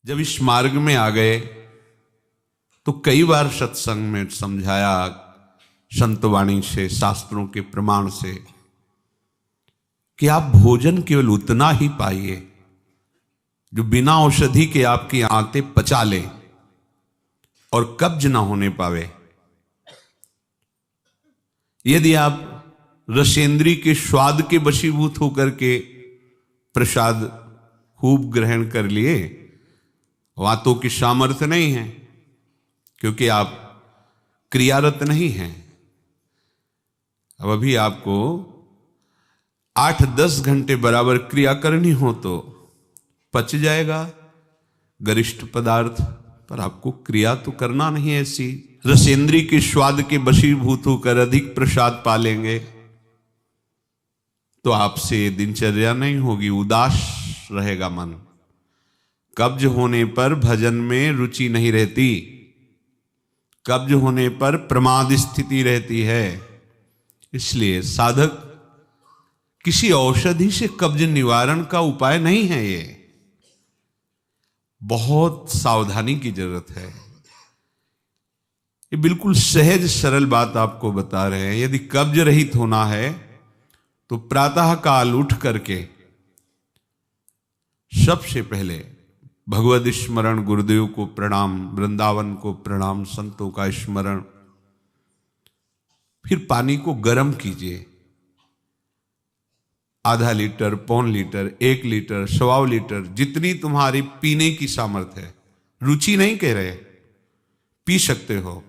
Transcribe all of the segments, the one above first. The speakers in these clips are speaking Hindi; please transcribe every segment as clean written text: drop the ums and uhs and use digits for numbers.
जब इस मार्ग में आ गए तो कई बार सत्संग में समझाया संतवाणी से, शास्त्रों के प्रमाण से, कि आप भोजन केवल उतना ही पाइए जो बिना औषधि के आपकी आंतें पचा ले और कब्ज ना होने पावे। यदि आप रसेंद्री के स्वाद के वशीभूत होकर के प्रसाद खूब ग्रहण कर लिए, वातों की सामर्थ्य नहीं है, क्योंकि आप क्रियारत नहीं हैं। अब अभी आपको 8-10 घंटे बराबर क्रिया करनी हो तो पच जाएगा गरिष्ठ पदार्थ, पर आपको क्रिया तो करना नहीं है। ऐसी रसेंद्री के स्वाद के वशीभूत होकर अधिक प्रसाद पालेंगे तो आपसे दिनचर्या नहीं होगी, उदास रहेगा मन। कब्ज होने पर भजन में रुचि नहीं रहती, कब्ज होने पर प्रमाद स्थिति रहती है। इसलिए साधक किसी औषधि से कब्ज निवारण का उपाय नहीं है। ये बहुत सावधानी की जरूरत है। ये बिल्कुल सहज सरल बात आपको बता रहे हैं। यदि कब्ज रहित होना है तो प्रातः काल उठ करके सबसे पहले भगवद स्मरण, गुरुदेव को प्रणाम, वृंदावन को प्रणाम, संतों का स्मरण, फिर पानी को गर्म कीजिए। आधा लीटर, पौन लीटर, 1 लीटर, 1.25 लीटर, जितनी तुम्हारी पीने की सामर्थ्य है। रुचि नहीं कह रहे, पी सकते हो।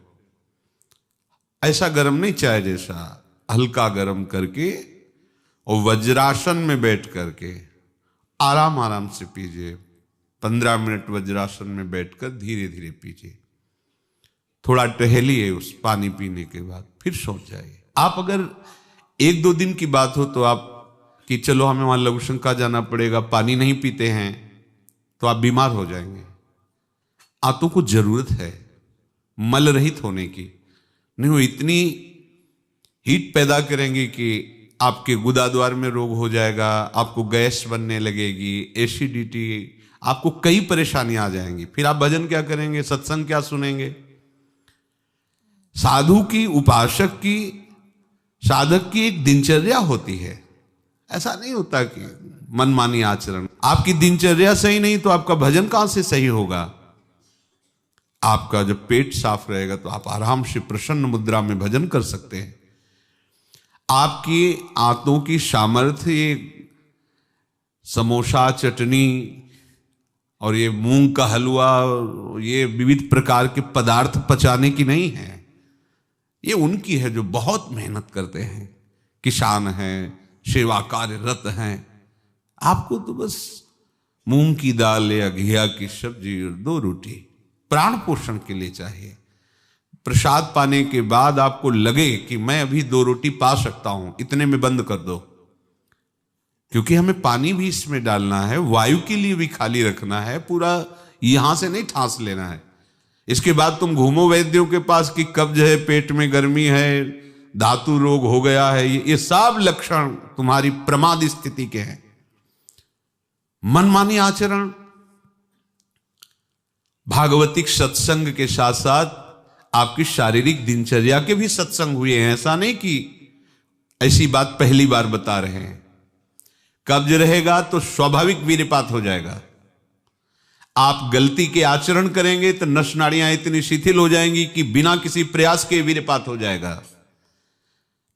ऐसा गर्म नहीं, चाय जैसा हल्का गर्म करके और वज्रासन में बैठ करके आराम आराम से पीजिए। 15 मिनट वज्रासन में बैठकर धीरे धीरे पीजिए। थोड़ा टहलिए उस पानी पीने के बाद, फिर सो जाइए। आप अगर 1-2 दिन की बात हो तो आप कि चलो हमें वहां लघुशंका जाना पड़ेगा, पानी नहीं पीते हैं, तो आप बीमार हो जाएंगे। आंतों को जरूरत है मल रहित होने की, नहीं वो इतनी हीट पैदा करेंगे कि आपके गुदाद्वार में रोग हो जाएगा, आपको गैस बनने लगेगी, एसिडिटी, आपको कई परेशानियां आ जाएंगी। फिर आप भजन क्या करेंगे, सत्संग क्या सुनेंगे? साधु की, उपासक की, साधक की एक दिनचर्या होती है। ऐसा नहीं होता कि मनमानी आचरण। आपकी दिनचर्या सही नहीं तो आपका भजन कहां से सही होगा? आपका जब पेट साफ रहेगा तो आप आराम से प्रसन्न मुद्रा में भजन कर सकते हैं। आपकी आंतों की सामर्थ्य ये समोसा, चटनी और ये मूंग का हलवा, ये विविध प्रकार के पदार्थ पचाने की नहीं है। ये उनकी है जो बहुत मेहनत करते हैं, किसान हैं, सेवा कार्यरत हैं। आपको तो बस मूंग की दाल या घिया की सब्जी और 2 रोटी प्राण पोषण के लिए चाहिए। प्रसाद पाने के बाद आपको लगे कि मैं अभी 2 रोटी पा सकता हूं, इतने में बंद कर दो, क्योंकि हमें पानी भी इसमें डालना है, वायु के लिए भी खाली रखना है, पूरा यहां से नहीं ठांस लेना है। इसके बाद तुम घूमो वैद्यों के पास कि कब्ज है, पेट में गर्मी है, धातु रोग हो गया है। ये सब लक्षण तुम्हारी प्रमाद स्थिति के हैं। मनमानी आचरण। भागवतिक सत्संग के साथ साथ आपकी शारीरिक दिनचर्या के भी सत्संग हुए हैं। ऐसा नहीं कि ऐसी बात पहली बार बता रहे हैं। कब्ज रहेगा तो स्वाभाविक वीर्यपात हो जाएगा। आप गलती के आचरण करेंगे तो नस नाड़ियां इतनी शिथिल हो जाएंगी कि बिना किसी प्रयास के वीर्यपात हो जाएगा।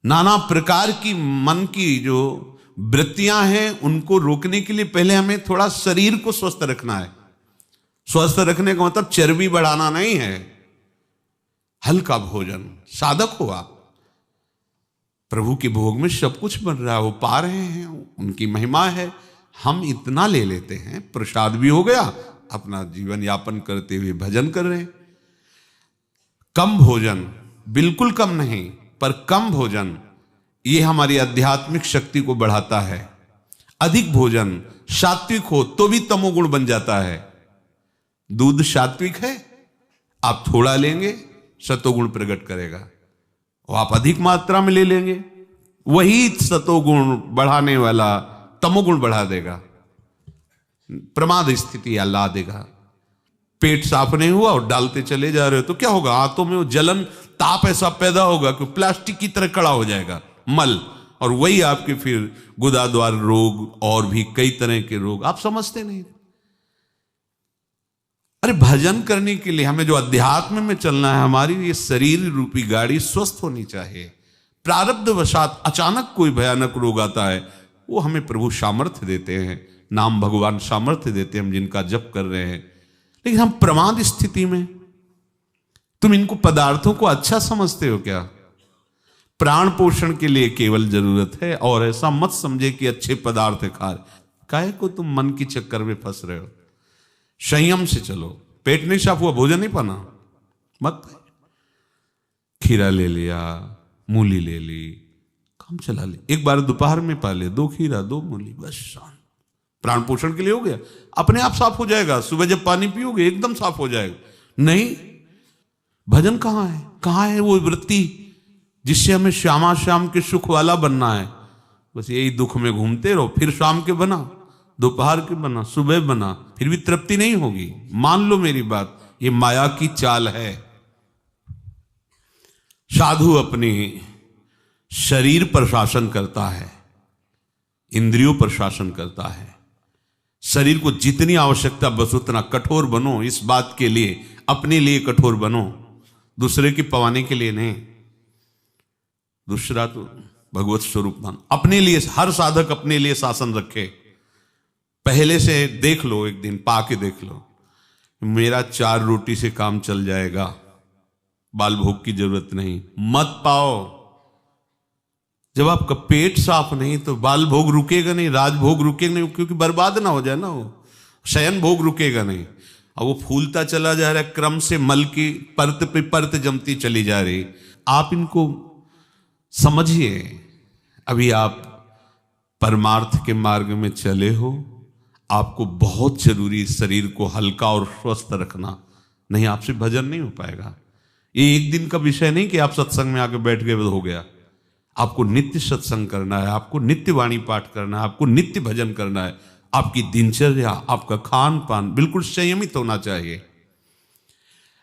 नाना प्रकार की मन की जो वृत्तियां हैं उनको रोकने के लिए पहले हमें थोड़ा शरीर को स्वस्थ रखना है। स्वस्थ रखने का मतलब चर्बी बढ़ाना नहीं है। हल्का भोजन, साधक हो आप, प्रभु के भोग में सब कुछ बन रहा है, वो पा रहे हैं, उनकी महिमा है। हम इतना ले लेते हैं, प्रसाद भी हो गया, अपना जीवन यापन करते हुए भजन कर रहे हैं। कम भोजन, बिल्कुल कम नहीं, पर कम भोजन ये हमारी आध्यात्मिक शक्ति को बढ़ाता है। अधिक भोजन, सात्विक हो तो भी तमोगुण बन जाता है। दूध सात्विक है, आप थोड़ा लेंगे सतोगुण प्रकट करेगा, और आप अधिक मात्रा में ले लेंगे, वही सतोगुण बढ़ाने वाला तमोगुण बढ़ा देगा, प्रमाद स्थिति ला देगा। पेट साफ नहीं हुआ और डालते चले जा रहे हो तो क्या होगा? हाथों में वो जलन, ताप ऐसा पैदा होगा कि प्लास्टिक की तरह कड़ा हो जाएगा मल, और वही आपके फिर गुदाद्वार रोग और भी कई तरह के रोग। आप समझते नहीं। अरे भजन करने के लिए हमें जो अध्यात्म में चलना है, हमारी ये शरीर रूपी गाड़ी स्वस्थ होनी चाहिए। प्रारब्ध वशात अचानक कोई भयानक रोग आता है, वो हमें प्रभु सामर्थ्य देते हैं, नाम भगवान सामर्थ्य देते हैं, हम जिनका जप कर रहे हैं। लेकिन हम प्रमाद स्थिति में, तुम इनको पदार्थों को अच्छा समझते हो क्या? प्राण पोषण के लिए केवल जरूरत है, और ऐसा मत समझे कि अच्छे पदार्थ खा रहे। काहे को तुम मन की चक्कर में फंस रहे हो? संयम से चलो। पेट नहीं साफ हुआ, भोजन नहीं पाना, मत। खीरा ले लिया, मूली ले ली, काम चला ले। एक बार दोपहर में पा ले 2 खीरा 2 मूली, बस शांत। प्राण पोषण के लिए हो गया, अपने आप साफ हो जाएगा। सुबह जब पानी पियोगे एकदम साफ हो जाएगा। नहीं, भजन कहां है? कहां है वो वृत्ति जिससे हमें श्यामा श्याम के सुख वाला बनना है? बस यही दुख में घूमते रहो। फिर शाम के बना, दोपहर के बना, सुबह बना, फिर भी तृप्ति नहीं होगी। मान लो मेरी बात, ये माया की चाल है। साधु अपने शरीर पर शासन करता है, इंद्रियों पर शासन करता है। शरीर को जितनी आवश्यकता बस उतना कठोर बनो। इस बात के लिए, अपने लिए कठोर बनो, दूसरे की पवाने के लिए नहीं। दूसरा तो भगवत स्वरूप मान। अपने लिए हर साधक अपने लिए शासन रखे। पहले से देख लो, एक दिन पाके देख लो, मेरा 4 रोटी से काम चल जाएगा, बाल भोग की जरूरत नहीं। मत पाओ। जब आपका पेट साफ नहीं तो बाल भोग रुकेगा नहीं, राजभोग रुकेगा नहीं, क्योंकि बर्बाद ना हो जाए ना, वो शयन भोग रुकेगा नहीं। अब वो फूलता चला जा रहा है, क्रम से मल की परत पे परत जमती चली जा रही। आप इनको समझिए। अभी आप परमार्थ के मार्ग में चले हो, आपको बहुत जरूरी शरीर को हल्का और स्वस्थ रखना, नहीं आपसे भजन नहीं हो पाएगा। ये एक दिन का विषय नहीं कि आप सत्संग में आके बैठ गए हो गया। आपको नित्य सत्संग करना है, आपको नित्य वाणी पाठ करना है, आपको नित्य भजन करना है। आपकी दिनचर्या, आपका खान पान बिल्कुल संयमित होना चाहिए।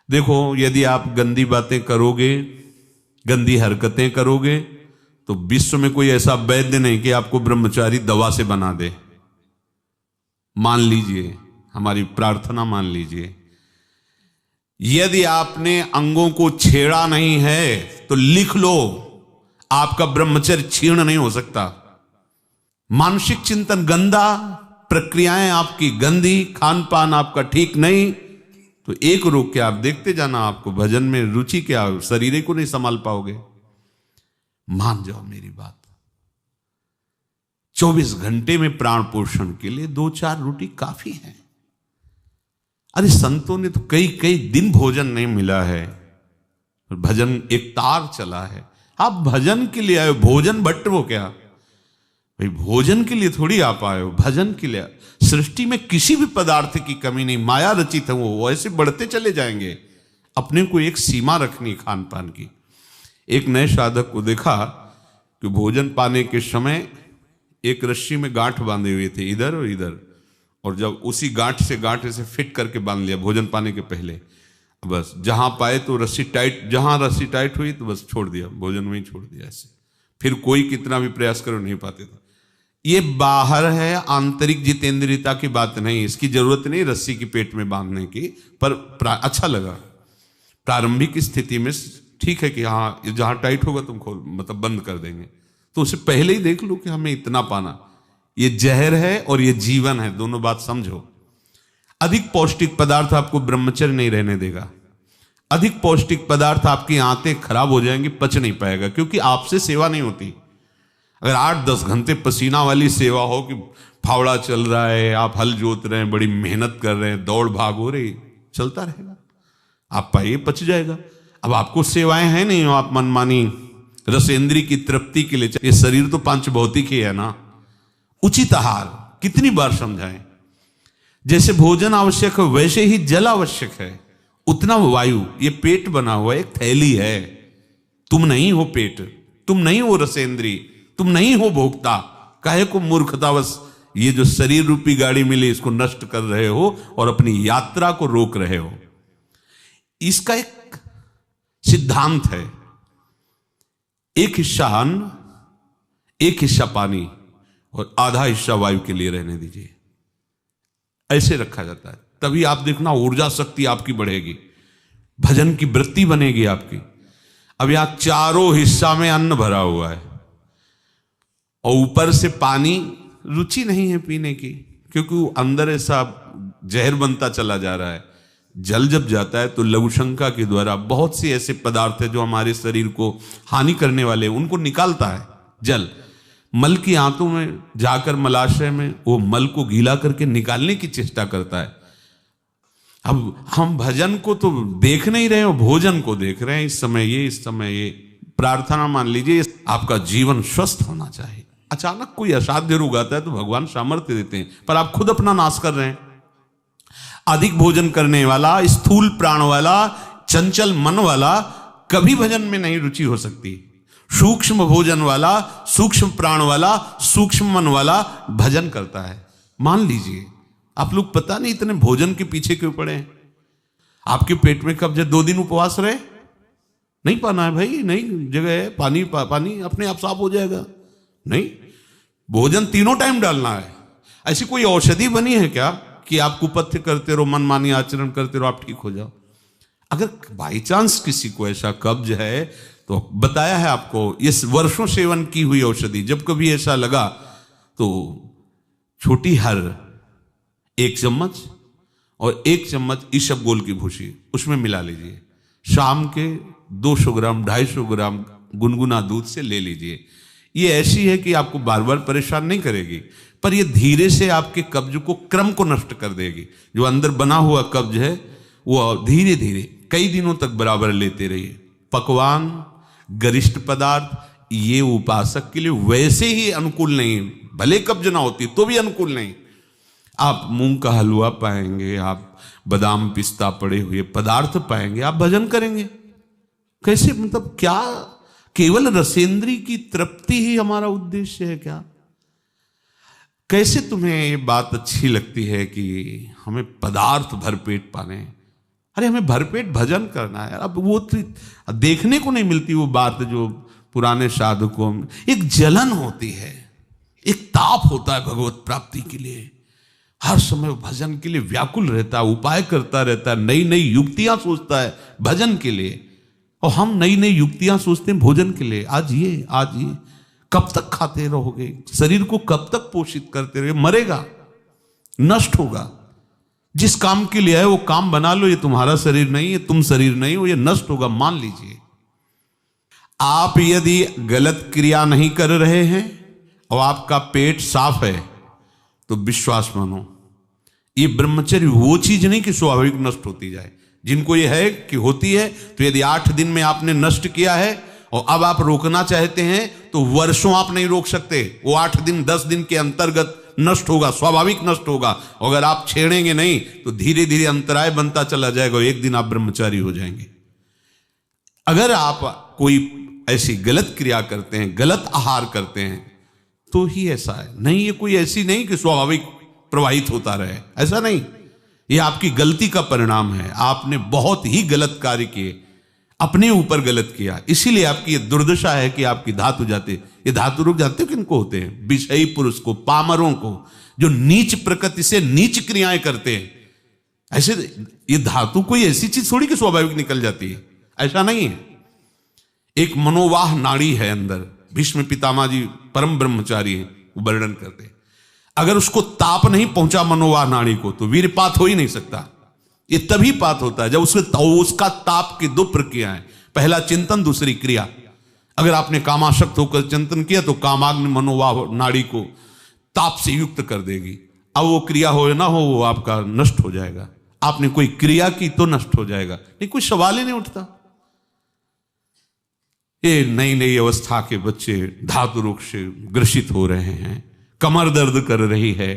देखो, यदि आप गंदी बातें करोगे, गंदी हरकतें करोगे, तो विश्व में कोई ऐसा वैद्य नहीं कि आपको ब्रह्मचारी दवा से बना दे। मान लीजिए, हमारी प्रार्थना मान लीजिए, यदि आपने अंगों को छेड़ा नहीं है तो लिख लो, आपका ब्रह्मचर्य क्षीण नहीं हो सकता। मानसिक चिंतन गंदा, प्रक्रियाएं आपकी गंदी, खान पान आपका ठीक नहीं, तो एक रोक के आप देखते जाना, आपको भजन में रुचि क्या, शरीर को नहीं संभाल पाओगे। मान जाओ मेरी बात। 24 घंटे में प्राण पोषण के लिए 2-4 रोटी काफी है। अरे संतों ने तो कई कई दिन भोजन नहीं मिला है, भजन एक तार चला है। आप भजन के लिए आए हो, भोजन बट वो क्या भाई, भोजन के लिए थोड़ी आप आए हो, भजन के लिए। सृष्टि में किसी भी पदार्थ की कमी नहीं, माया रचित है, वो ऐसे बढ़ते चले जाएंगे। अपने को एक सीमा रखनी खान पान की। एक नए साधक को देखा कि भोजन पाने के समय एक रस्सी में गांठ बांधे हुए थे, इधर और इधर, और जब उसी गांठ से फिट करके बांध लिया भोजन पाने के पहले। बस जहां पाए तो रस्सी टाइट, जहां रस्सी टाइट हुई तो बस छोड़ दिया, भोजन में ही छोड़ दिया। ऐसे फिर कोई कितना भी प्रयास करो नहीं पाते थे। ये बाहर है, आंतरिक जितेंद्रियता की बात नहीं, इसकी जरूरत नहीं रस्सी की पेट में बांधने की, पर अच्छा लगा। प्रारंभिक स्थिति में ठीक है कि हाँ जहां टाइट होगा तुम खोल, मतलब बंद कर देंगे, तो उसे पहले ही देख लो कि हमें इतना पाना। ये जहर है और ये जीवन है, दोनों बात समझो। अधिक पौष्टिक पदार्थ आपको ब्रह्मचर्य नहीं रहने देगा। अधिक पौष्टिक पदार्थ आपकी आंतें खराब हो जाएंगी, पच नहीं पाएगा, क्योंकि आपसे सेवा नहीं होती। अगर 8-10 घंटे पसीना वाली सेवा हो कि फावड़ा चल रहा है, आप हल जोत रहे हैं, बड़ी मेहनत कर रहे हैं, दौड़ भाग हो रही, चलता रहेगा, आप पाइए पच जाएगा। अब आपको सेवाएं हैं नहीं, आप मनमानी रसेंद्री की तृप्ति के लिए, ये शरीर तो पंच भौतिक ही है ना। उचित आहार कितनी बार समझाएं। जैसे भोजन आवश्यक है वैसे ही जल आवश्यक है, उतना वायु। ये पेट बना हुआ एक थैली है, तुम नहीं हो पेट, तुम नहीं हो रसेंद्री, तुम नहीं हो भोक्ता। काहे को मूर्खतावश ये जो शरीर रूपी गाड़ी मिली इसको नष्ट कर रहे हो और अपनी यात्रा को रोक रहे हो। इसका एक सिद्धांत है, एक हिस्सा अन्न, एक हिस्सा पानी और आधा हिस्सा वायु के लिए रहने दीजिए। ऐसे रखा जाता है, तभी आप देखना ऊर्जा शक्ति आपकी बढ़ेगी, भजन की वृत्ति बनेगी आपकी। अब यहां चारों हिस्सा में अन्न भरा हुआ है और ऊपर से पानी, रुचि नहीं है पीने की, क्योंकि वो अंदर ऐसा जहर बनता चला जा रहा है। जल जब जाता है तो लघु शंका के द्वारा बहुत से ऐसे पदार्थ है जो हमारे शरीर को हानि करने वाले हैं, उनको निकालता है जल। मल की आंतों में जाकर मलाशय में वो मल को गीला करके निकालने की चेष्टा करता है। अब हम भजन को तो देख नहीं रहे हो, भोजन को देख रहे हैं। इस समय ये प्रार्थना मान लीजिए, आपका जीवन स्वस्थ होना चाहिए। अचानक कोई असाध्य रोग आता है तो भगवान सामर्थ्य देते हैं, पर आप खुद अपना नाश कर रहे हैं। अधिक भोजन करने वाला, स्थूल प्राण वाला, चंचल मन वाला कभी भजन में नहीं रुचि हो सकती। सूक्ष्म भोजन वाला, सूक्ष्म प्राण वाला, सूक्ष्म मन वाला भजन करता है। मान लीजिए आप लोग पता नहीं इतने भोजन के पीछे क्यों पड़े हैं। आपके पेट में कब्ज 2 दिन उपवास रहे, नहीं पाना है भाई, नहीं जगह है, पानी पानी अपने आप साफ हो जाएगा। नहीं, भोजन तीनों टाइम डालना है। ऐसी कोई औषधि बनी है क्या कि आप कुपथ्य करते रहो, मनमानी आचरण करते रहो, आप ठीक हो जाओ? अगर बाई चांस किसी को ऐसा कब्ज है तो बताया है आपको, इस वर्षों सेवन की हुई औषधि, जब कभी ऐसा लगा तो छोटी हर 1 चम्मच और 1 चम्मच इसबगोल की भूसी उसमें मिला लीजिए। शाम के 200 ग्राम 250 ग्राम गुनगुना दूध से ले लीजिए। ये ऐसी है कि आपको बार बार परेशान नहीं करेगी, पर ये धीरे से आपके कब्ज को, क्रम को नष्ट कर देगी। जो अंदर बना हुआ कब्ज है वो धीरे धीरे कई दिनों तक बराबर लेते रहिए। पकवान, गरिष्ठ पदार्थ ये उपासक के लिए वैसे ही अनुकूल नहीं, भले कब्ज ना होती तो भी अनुकूल नहीं। आप मूंग का हलवा पाएंगे, आप बादाम पिस्ता पड़े हुए पदार्थ पाएंगे, आप भजन करेंगे। कैसे, मतलब क्या केवल रसेंद्री की तृप्ति ही हमारा उद्देश्य है क्या? कैसे तुम्हें ये बात अच्छी लगती है कि हमें पदार्थ भरपेट पाने? अरे हमें भरपेट भजन करना है। अब वो देखने को नहीं मिलती वो बात जो पुराने साधकों में एक जलन होती है, एक ताप होता है भगवत प्राप्ति के लिए। हर समय भजन के लिए व्याकुल रहता है, उपाय करता रहता है, नई नई युक्तियां सोचता है भजन के लिए। और हम नई नई युक्तियां सोचते हैं भोजन के लिए। आज ये कब तक खाते रहोगे? शरीर को कब तक पोषित करते रहोगे? मरेगा, नष्ट होगा। जिस काम के लिए है वो काम बना लो। ये तुम्हारा शरीर नहीं है, तुम शरीर नहीं हो, ये नष्ट होगा, मान लीजिए। आप यदि गलत क्रिया नहीं कर रहे हैं और आपका पेट साफ है तो विश्वास मानो, ये ब्रह्मचर्य वो चीज नहीं कि स्वाभाविक नष्ट होती जाए। जिनको ये है कि होती है, तो यदि 8 दिन में आपने नष्ट किया है और अब आप रोकना चाहते हैं तो वर्षों आप नहीं रोक सकते। वो 8 दिन 10 दिन के अंतर्गत नष्ट होगा, स्वाभाविक नष्ट होगा। अगर आप छेड़ेंगे नहीं तो धीरे धीरे अंतराय बनता चला जाएगा, एक दिन आप ब्रह्मचारी हो जाएंगे। अगर आप कोई ऐसी गलत क्रिया करते हैं, गलत आहार करते हैं, तो ही ऐसा है। नहीं, ये कोई ऐसी नहीं कि स्वाभाविक प्रवाहित होता रहे, ऐसा नहीं। ये आपकी गलती का परिणाम है। आपने बहुत ही गलत कार्य किए, अपने ऊपर गलत किया, इसीलिए आपकी ये दुर्दशा है कि आपकी धातु जाते। ये धातु रोग जानते हो किनको होते हैं? विषयी पुरुष को, पामरों को, जो नीच प्रकृति से नीच क्रियाएं करते हैं। ऐसे ये धातु कोई ऐसी चीज थोड़ी कि स्वाभाविक निकल जाती है, ऐसा नहीं है। एक मनोवाह नाड़ी है अंदर। भीष्म पितामह जी परम ब्रह्मचारी हैं, वो वर्णन करते हैं। अगर उसको ताप नहीं पहुंचा मनोवाह नाड़ी को तो वीरपात हो ही नहीं सकता। ये तभी पात होता है जब उसका ताप की 2 प्रक्रियाएं, पहला चिंतन, दूसरी क्रिया। अगर आपने कामाशक्त होकर चिंतन किया तो कामाग्नि मनोवाह नाड़ी को ताप से युक्त कर देगी। अब वो क्रिया हो ना हो, वो आपका नष्ट हो जाएगा। आपने कोई क्रिया की तो नष्ट हो जाएगा, नहीं कोई सवाल ही नहीं उठता। ये नई नई अवस्था के बच्चे धातु रोग से ग्रसित हो रहे हैं, कमर दर्द कर रही है,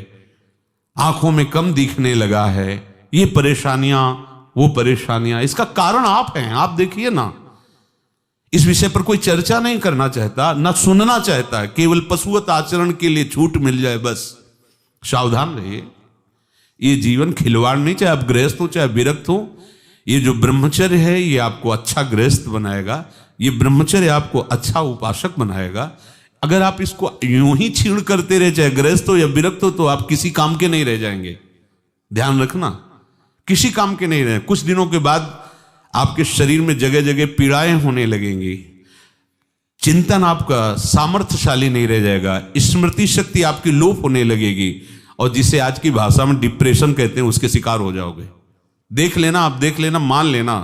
आंखों में कम दिखने लगा है, ये परेशानियां वो परेशानियां। इसका कारण आप हैं। आप देखिए ना, इस विषय पर कोई चर्चा नहीं करना चाहता, ना सुनना चाहता है। केवल पशुवत आचरण के लिए छूट मिल जाए बस, सावधान रहिए। ये जीवन खिलवाड़ नहीं, चाहे आप गृहस्थ हो चाहे विरक्त हो। ये जो ब्रह्मचर्य है ये आपको अच्छा गृहस्थ बनाएगा, ये ब्रह्मचर्य आपको अच्छा उपासक बनाएगा। अगर आप इसको यूं ही छीण करते रहे, चाहे गृहस्थ हो या विरक्त हो, तो आप किसी काम के नहीं रह जाएंगे। ध्यान रखना, किसी काम के नहीं रहे। कुछ दिनों के बाद आपके शरीर में जगह जगह पीड़ाएं होने लगेंगी, चिंतन आपका सामर्थ्यशाली नहीं रह जाएगा, स्मृति शक्ति आपकी लोप होने लगेगी, और जिसे आज की भाषा में डिप्रेशन कहते हैं उसके शिकार हो जाओगे। देख लेना, आप देख लेना, मान लेना।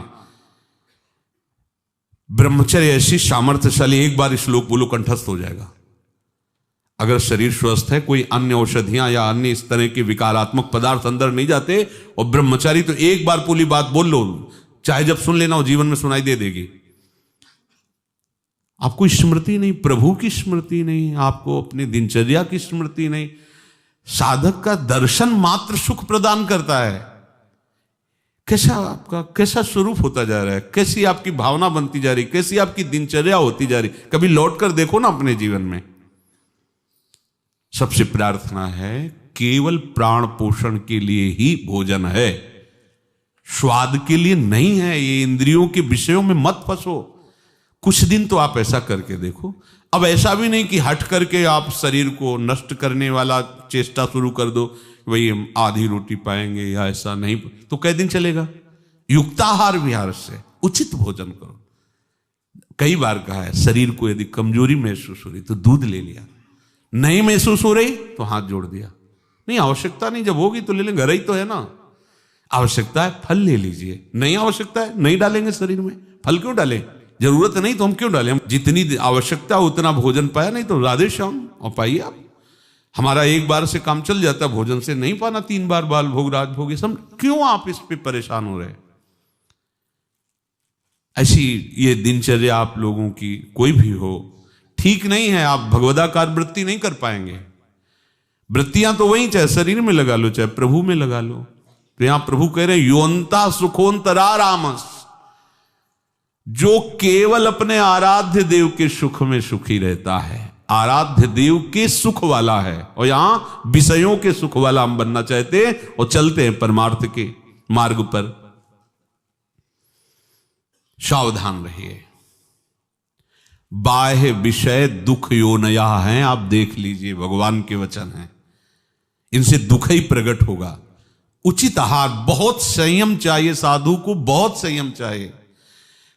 ब्रह्मचर्य ऐसी सामर्थ्यशाली, एक बार श्लोक बोलो कंठस्थ हो जाएगा। अगर शरीर स्वस्थ है, कोई अन्य औषधियां या अन्य इस तरह के विकारात्मक पदार्थ अंदर नहीं जाते, और ब्रह्मचारी तो एक बार पूरी बात बोल लो, चाहे जब सुन लेना, वो जीवन में सुनाई दे देगी। आपको स्मृति नहीं, प्रभु की स्मृति नहीं, आपको अपनी दिनचर्या की स्मृति नहीं। साधक का दर्शन मात्र सुख प्रदान करता है। कैसा स्वरूप होता जा रहा है, कैसी आपकी भावना बनती जा रही, कैसी आपकी दिनचर्या होती जा रही, कभी लौट कर देखो ना अपने जीवन में। सबसे प्रार्थना है, केवल प्राण पोषण के लिए ही भोजन है, स्वाद के लिए नहीं है। ये इंद्रियों के विषयों में मत फंसो। कुछ दिन तो आप ऐसा करके देखो। अब ऐसा भी नहीं कि हट करके आप शरीर को नष्ट करने वाला चेष्टा शुरू कर दो, वही हम आधी रोटी पाएंगे या ऐसा नहीं, तो कई दिन चलेगा। युक्ताहार विहार से उचित भोजन करो। कई बार कहा है, शरीर को यदि कमजोरी महसूस हो रही तो दूध ले लिया, नहीं महसूस हो रही तो हाथ जोड़ दिया। नहीं, आवश्यकता नहीं, जब होगी तो ले लेंगे, घर ही तो है ना। आवश्यकता है फल ले लीजिए, नहीं आवश्यकता है नहीं डालेंगे शरीर में। फल क्यों डालें, जरूरत नहीं तो हम क्यों डालें। हम जितनी आवश्यकता उतना भोजन पाया, नहीं तो राधे श्याम और पाइए आप। हमारा एक बार से काम चल जाता भोजन से, नहीं पाना 3 बार बाल भोग राज भोग, ये सब क्यों आप इस पे परेशान हो रहे। ऐसी ये दिनचर्या आप लोगों की कोई भी हो ठीक नहीं है। आप भगवदाकार वृत्ति नहीं कर पाएंगे। वृत्तियां तो वही, चाहे शरीर में लगा लो चाहे प्रभु में लगा लो। तो यहां प्रभु कह रहे हैं, योन्ता सुखोन्तरा रामस, जो केवल अपने आराध्य देव के सुख में सुखी रहता है, आराध्य देव के सुख वाला है। और यहां विषयों के सुख वाला हम बनना चाहते हैं और चलते हैं परमार्थ के मार्ग पर। सावधान रहिए, बाह्य विषय दुख योनया हैं। आप देख लीजिए, भगवान के वचन हैं, इनसे दुख ही प्रकट होगा। उचित आहार, बहुत संयम चाहिए साधु को, बहुत संयम चाहिए।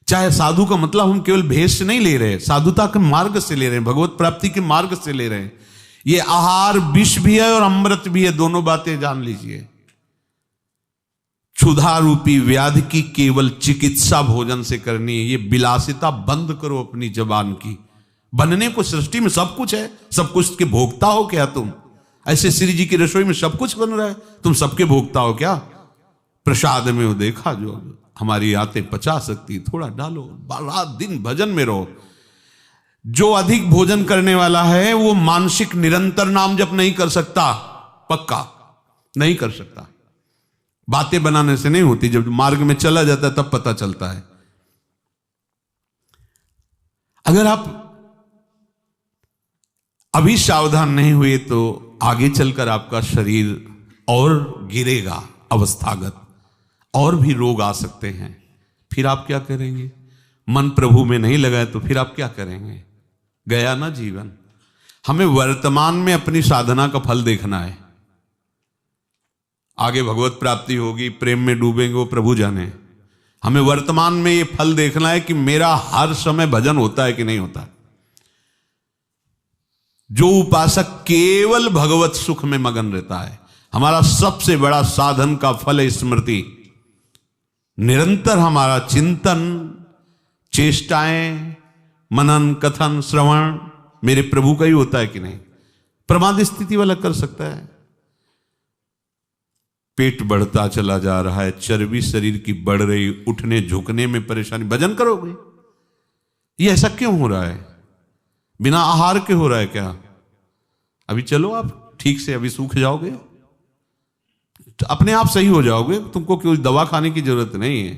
चाहे साधु का मतलब हम केवल भेष से नहीं ले रहे, साधुता के मार्ग से ले रहे हैं, भगवत प्राप्ति के मार्ग से ले रहे हैं। ये आहार विष भी है और अमृत भी है, दोनों बातें जान लीजिए। क्षुधा रूपी व्याधि की केवल चिकित्सा भोजन से करनी है। ये विलासिता बंद करो अपनी जबान की। बनने को सृष्टि में सब कुछ है, सब कुछ के भोक्ता हो क्या तुम? ऐसे श्री जी की रसोई में सब कुछ बन रहा है, तुम सबके भोक्ता हो क्या? प्रसाद में वो देखा जो हमारी आते पचा सकती, थोड़ा डालो, रात दिन भजन में रहो। जो अधिक भोजन करने वाला है वो मानसिक निरंतर नाम जप नहीं कर सकता, पक्का नहीं कर सकता। बातें बनाने से नहीं होती, जब मार्ग में चला जाता है तब पता चलता है। अगर आप अभी सावधान नहीं हुए तो आगे चलकर आपका शरीर और गिरेगा अवस्थागत, और भी रोग आ सकते हैं। फिर आप क्या करेंगे? मन प्रभु में नहीं लगाए तो फिर आप क्या करेंगे? गया ना जीवन। हमें वर्तमान में अपनी साधना का फल देखना है। आगे भगवत प्राप्ति होगी, प्रेम में डूबेंगे, वो प्रभु जाने। हमें वर्तमान में ये फल देखना है कि मेरा हर समय भजन होता है कि नहीं होता। जो उपासक केवल भगवत सुख में मगन रहता है, हमारा सबसे बड़ा साधन का फल है स्मृति। निरंतर हमारा चिंतन, चेष्टाएं, मनन, कथन, श्रवण मेरे प्रभु का ही होता है कि नहीं? प्रमाद स्थिति वाला कर सकता है। पेट बढ़ता चला जा रहा है, चर्बी शरीर की बढ़ रही, उठने झुकने में परेशानी, भजन करोगे? ये ऐसा क्यों हो रहा है? बिना आहार के हो रहा है क्या? अभी चलो आप ठीक से, अभी सूख जाओगे, अपने आप सही हो जाओगे, तुमको कोई दवा खाने की जरूरत नहीं है।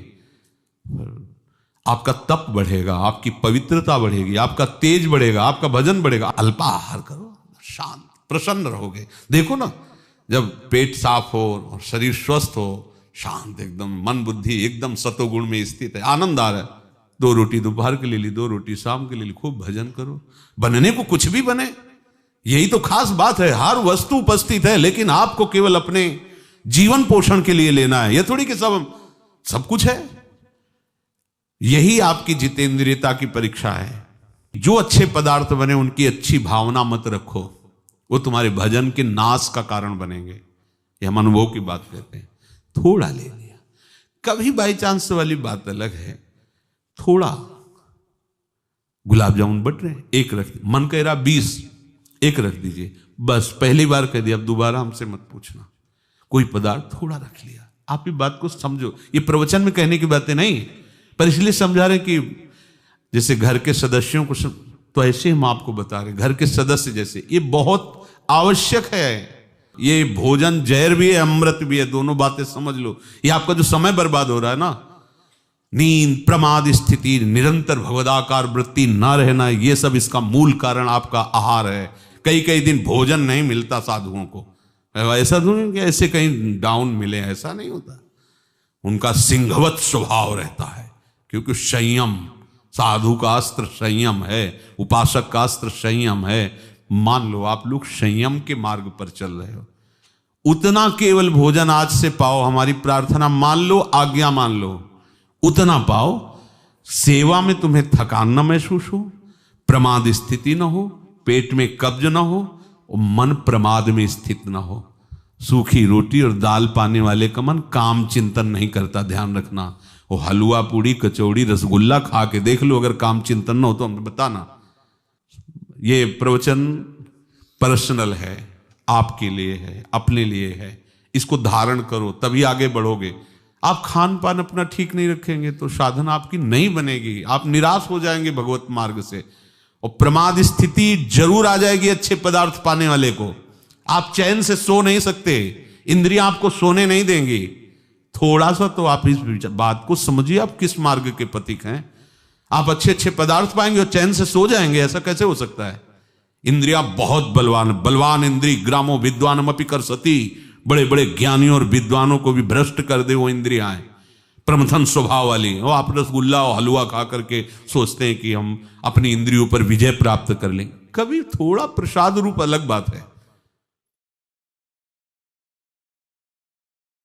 आपका तप बढ़ेगा, आपकी पवित्रता बढ़ेगी, आपका तेज बढ़ेगा, आपका भजन बढ़ेगा। अल्पाहार करो, शांत प्रसन्न रहोगे। देखो ना, जब पेट साफ हो और शरीर स्वस्थ हो, शांत एकदम, मन बुद्धि एकदम सतोगुण में स्थित है, आनंद आ रहा है, 2 रोटी दोपहर के ले ली, 2 रोटी शाम के ले ली, खूब भजन करो। बनने को कुछ भी बने, यही तो खास बात है। हर वस्तु उपस्थित है, लेकिन आपको केवल अपने जीवन पोषण के लिए लेना है। यह थोड़ी कि सब कुछ है। यही आपकी जितेंद्रियता की परीक्षा है। जो अच्छे पदार्थ बने उनकी अच्छी भावना मत रखो, वो तुम्हारे भजन के नाश का कारण बनेंगे। ये हम अनुभव की बात कहते हैं। थोड़ा ले लिया, कभी बाई चांस वाली बात अलग है। थोड़ा गुलाब जामुन बट रहे, 1 रख, मन कह रहा 20, 1 रख दीजिए, बस। पहली बार कह दिया, अब दोबारा हमसे मत पूछना। कोई पदार्थ थोड़ा रख लिया। आप ये बात को समझो, ये प्रवचन में कहने की बातें नहीं, पर इसलिए समझा रहे कि जैसे घर के सदस्यों को तो ऐसे हम आपको बता रहे, घर के सदस्य जैसे, ये बहुत आवश्यक है। ये भोजन जहर भी है, अमृत भी है, दोनों बातें समझ लो। ये आपका जो समय बर्बाद हो रहा है ना, नींद, प्रमाद स्थिति, निरंतर भगवदाकार वृत्ति ना रहना, ये सब इसका मूल कारण आपका आहार है। कई दिन भोजन नहीं मिलता साधुओं को, ऐसा नहीं कि ऐसे कहीं डाउन मिले, ऐसा नहीं होता। उनका सिंहवत स्वभाव रहता है, क्योंकि संयम, साधु का अस्त्र संयम है, उपासक का अस्त्र संयम है। मान लो आप लोग संयम के मार्ग पर चल रहे हो, उतना केवल भोजन आज से पाओ। हमारी प्रार्थना मान लो, आज्ञा मान लो, उतना पाओ। सेवा में तुम्हें थकान न महसूस हो, प्रमाद स्थिति न हो, पेट में कब्ज न हो और मन प्रमाद में स्थित न हो। सूखी रोटी और दाल पाने वाले का मन काम चिंतन नहीं करता, ध्यान रखना। वो हलवा, पूड़ी, कचौड़ी, रसगुल्ला खा के देख लो, अगर काम चिंतन न हो तो हमें बताना। ये प्रवचन पर्सनल है, आपके लिए है, अपने लिए है। इसको धारण करो, तभी आगे बढ़ोगे। आप खान पान अपना ठीक नहीं रखेंगे तो साधना आपकी नहीं बनेगी, आप निराश हो जाएंगे भगवत मार्ग से, और प्रमाद स्थिति जरूर आ जाएगी अच्छे पदार्थ पाने वाले को। आप चैन से सो नहीं सकते, इंद्रियां आपको सोने नहीं देंगी। थोड़ा सा तो आप इस बात को समझिए, आप किस मार्ग के पथिक हैं। आप अच्छे पदार्थ पाएंगे और चैन से सो जाएंगे, ऐसा कैसे हो सकता है? इंद्रियां बहुत बलवान इंद्री ग्रामो विद्वानम अपि कर सती, बड़े ज्ञानियों और विद्वानों को भी भ्रष्ट कर दे वो इंद्रियां, प्रमथन स्वभाव वाली। वो आप रसगुल्ला और हलवा खा करके सोचते हैं कि हम अपनी इंद्रियों पर विजय प्राप्त कर लें। कभी थोड़ा प्रसाद रूप अलग बात है,